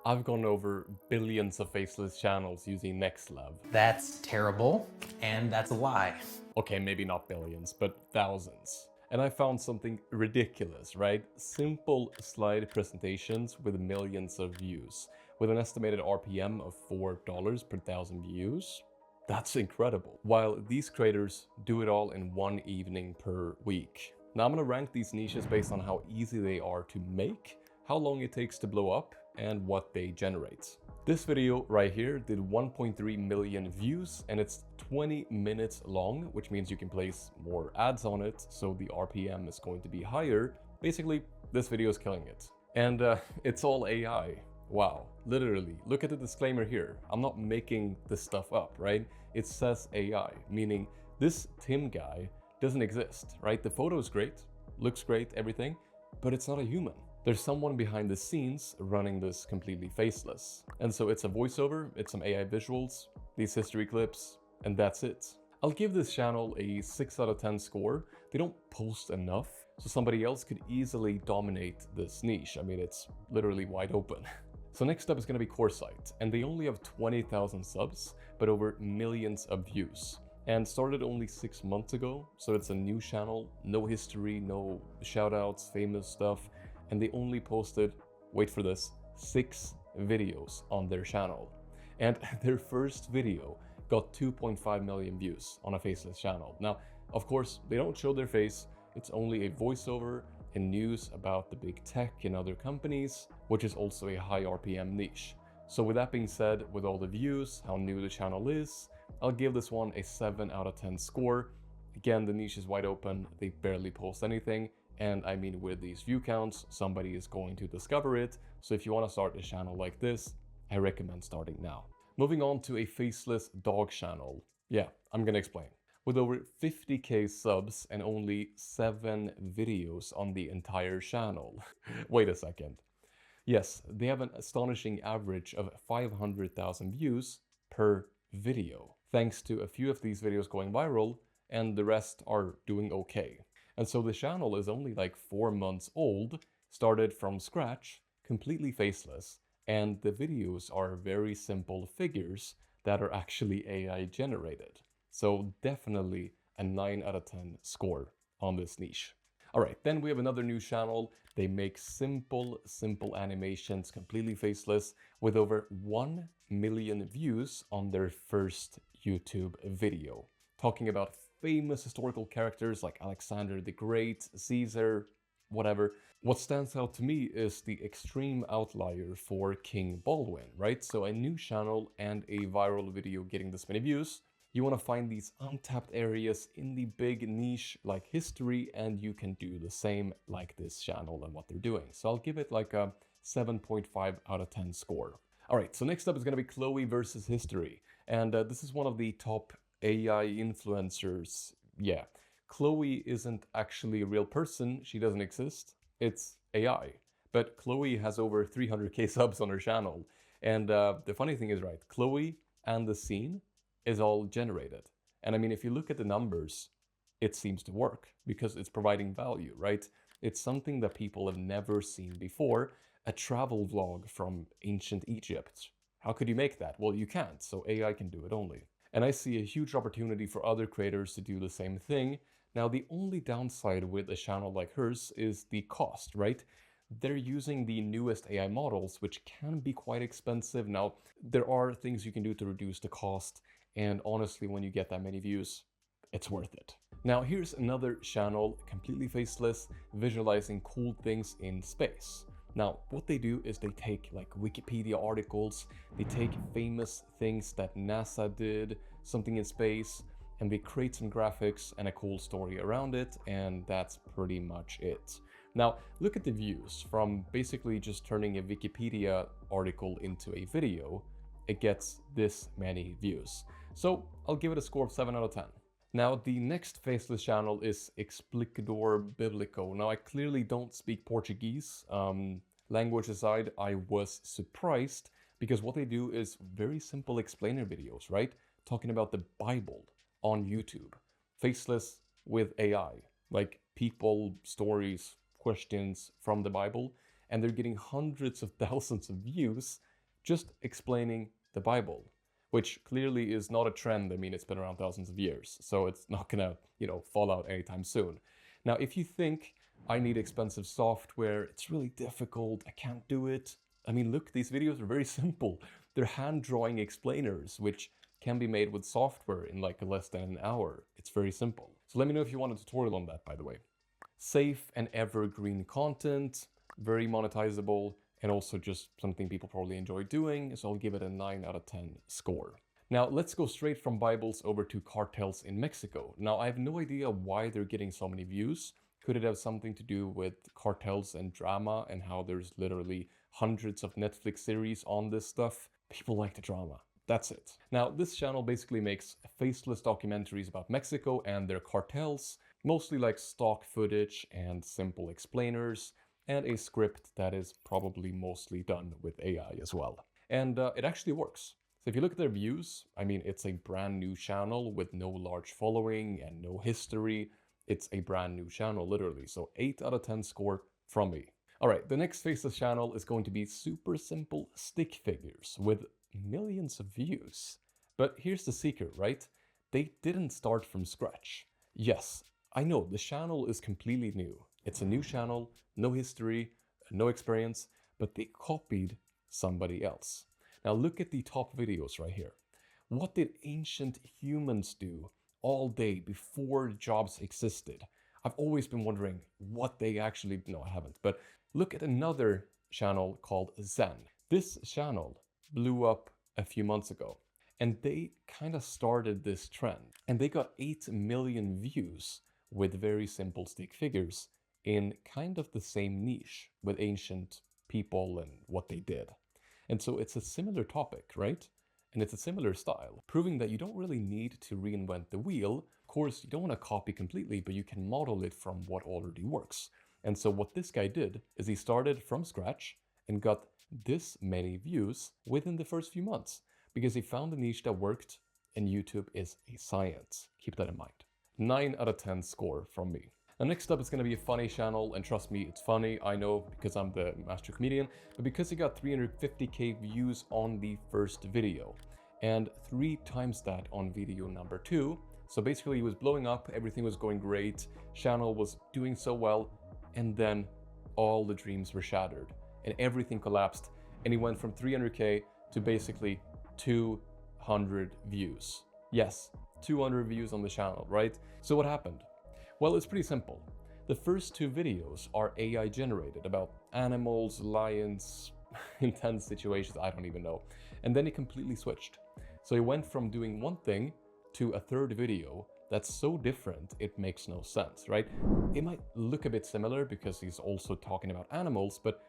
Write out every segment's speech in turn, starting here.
I've gone over billions of faceless channels using NextLab. That's terrible, and that's a lie. Okay, maybe not billions, but thousands. And I found something ridiculous, right? Simple slide presentations with millions of views, with an estimated RPM of $4 per thousand views. That's incredible. While these creators do it all in one evening per week. Now I'm gonna rank these niches based on how easy they are to make, how long it takes to blow up, and what they generate. This video right here did 1.3 million views and it's 20 minutes long, which means you can place more ads on it, so the RPM is going to be higher. Basically, this video is killing it. And it's all AI. Wow, literally, look at the disclaimer here. I'm not making this stuff up, right? It says AI, meaning this Tim guy doesn't exist, right? The photo is great, looks great, everything, but it's not a human. There's someone behind the scenes running this completely faceless. And so it's a voiceover, it's some AI visuals, these history clips, and that's it. I'll give this channel a 6 out of 10 score. They don't post enough, so somebody else could easily dominate this niche. I mean, it's literally wide open. So next up is gonna be Coresight, and they only have 20,000 subs, but over millions of views. And started only 6 months ago, so it's a new channel, no history, no shoutouts, famous stuff, and they only posted, wait for this, 6 videos on their channel. And their first video got 2.5 million views on a faceless channel. Now, of course, they don't show their face, it's only a voiceover and news about the big tech and other companies, which is also a high RPM niche. So with that being said, with all the views, how new the channel is, I'll give this one a 7 out of 10 score. Again, the niche is wide open, they barely post anything, and I mean with these view counts, somebody is going to discover it, so if you want to start a channel like this, I recommend starting now. Moving on to a faceless dog channel. Yeah, I'm gonna explain. With over 50k subs and only 7 videos on the entire channel. Wait a second. Yes, they have an astonishing average of 500,000 views per video, thanks to a few of these videos going viral, and the rest are doing okay. And so the channel is only like 4 months old, started from scratch, completely faceless, and the videos are very simple figures that are actually AI generated. So definitely a 9 out of 10 score on this niche. All right, then we have another new channel. They make simple animations, completely faceless, with over 1 million views on their first YouTube video. Talking about famous historical characters like Alexander the Great, Caesar, whatever. What stands out to me is the extreme outlier for King Baldwin, right? So a new channel and a viral video getting this many views. You want to find these untapped areas in the big niche like history, and you can do the same like this channel and what they're doing. So I'll give it like a 7.5 out of 10 score. All right, so next up is going to be Chloe versus history. And this is one of the top AI influencers. Yeah, Chloe isn't actually a real person. She doesn't exist. It's AI. But Chloe has over 300k subs on her channel. And the funny thing is, right, Chloe and the scene is all generated. And I mean, if you look at the numbers, it seems to work because it's providing value, right? It's something that people have never seen before. A travel vlog from ancient Egypt. How could you make that? Well, you can't, so AI can do it only. And I see a huge opportunity for other creators to do the same thing. Now, the only downside with a channel like hers is the cost, right? They're using the newest AI models, which can be quite expensive. Now, there are things you can do to reduce the cost, and honestly, when you get that many views, it's worth it. Now, here's another channel, completely faceless, visualizing cool things in space. Now, what they do is they take like Wikipedia articles, they take famous things that NASA did, something in space, and they create some graphics and a cool story around it, and that's pretty much it. Now, look at the views from basically just turning a Wikipedia article into a video. It gets this many views. So I'll give it a score of 7 out of 10. Now, the next faceless channel is Explicador Biblico. Now, I clearly don't speak Portuguese. Language aside, I was surprised because what they do is very simple explainer videos, right? Talking about the Bible on YouTube. Faceless with AI, like people, stories, questions from the Bible, and they're getting hundreds of thousands of views just explaining the Bible, which clearly is not a trend. I mean, it's been around thousands of years, so it's not gonna, fall out anytime soon. Now, if you think I need expensive software, it's really difficult, I can't do it. I mean, look, these videos are very simple. They're hand-drawing explainers, which can be made with software in like less than an hour. It's very simple. So let me know if you want a tutorial on that, by the way. Safe and evergreen content, very monetizable, and also just something people probably enjoy doing, so I'll give it a 9 out of 10 score. Now, let's go straight from Bibles over to cartels in Mexico. Now, I have no idea why they're getting so many views. Could it have something to do with cartels and drama and how there's literally hundreds of Netflix series on this stuff? People like the drama. That's it. Now, this channel basically makes faceless documentaries about Mexico and their cartels, mostly like stock footage and simple explainers, and a script that is probably mostly done with AI as well. And it actually works. So if you look at their views, I mean, it's a brand new channel with no large following and no history. It's a brand new channel, literally. So 8 out of 10 score from me. All right, the next Faceless channel is going to be super simple stick figures with millions of views. But here's the secret, right? They didn't start from scratch. Yes, I know the channel is completely new. It's a new channel, no history, no experience, but they copied somebody else. Now look at the top videos right here. What did ancient humans do all day before jobs existed? I've always been wondering what they actually, no, I haven't, but look at another channel called Zen. This channel blew up a few months ago, and they kind of started this trend, and they got 8 million views with very simple stick figures in kind of the same niche with ancient people and what they did. And so it's a similar topic, right? And it's a similar style, proving that you don't really need to reinvent the wheel. Of course, you don't want to copy completely, but you can model it from what already works. And so what this guy did is he started from scratch and got this many views within the first few months because he found a niche that worked, and YouTube is a science. Keep that in mind. 9 out of 10 score from me. Now next up is going to be a funny channel, and trust me, it's funny, I know, because I'm the master comedian, but because he got 350k views on the first video, and 3 times that on video number 2, so basically he was blowing up, everything was going great, channel was doing so well, and then all the dreams were shattered, and everything collapsed, and he went from 300k to basically 200 views. Yes, 200 views on the channel, right? So what happened? Well, it's pretty simple. The first 2 videos are AI generated about animals, lions, intense situations, I don't even know. And then he completely switched. So he went from doing one thing to a third video that's so different, it makes no sense, right? It might look a bit similar because he's also talking about animals, but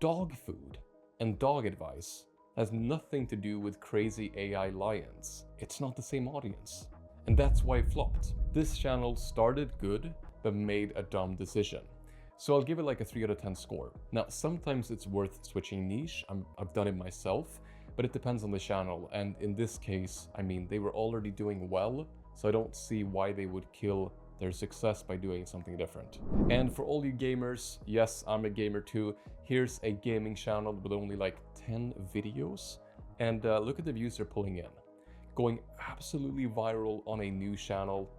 dog food and dog advice has nothing to do with crazy AI lions. It's not the same audience. And that's why it flopped. This channel started good, but made a dumb decision. So I'll give it like a 3 out of 10 score. Now, sometimes it's worth switching niche. I've done it myself, but it depends on the channel. And in this case, I mean, they were already doing well, so I don't see why they would kill their success by doing something different. And for all you gamers, yes, I'm a gamer too. Here's a gaming channel with only like 10 videos. And look at the views they're pulling in. Going absolutely viral on a new channel,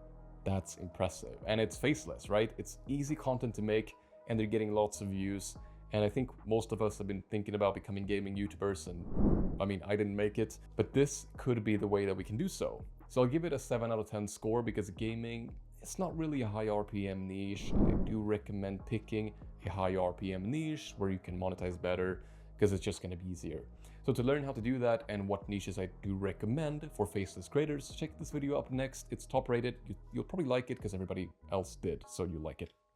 that's impressive. And it's faceless, right? It's easy content to make, and they're getting lots of views. And I think most of us have been thinking about becoming gaming YouTubers, and I mean, I didn't make it, but this could be the way that we can do so. So I'll give it a 7 out of 10 score because gaming, it's not really a high RPM niche. And I do recommend picking a high RPM niche where you can monetize better because it's just going to be easier. So to learn how to do that and what niches I do recommend for faceless creators, check this video up next. It's top rated. You'll probably like it because everybody else did, so you like it.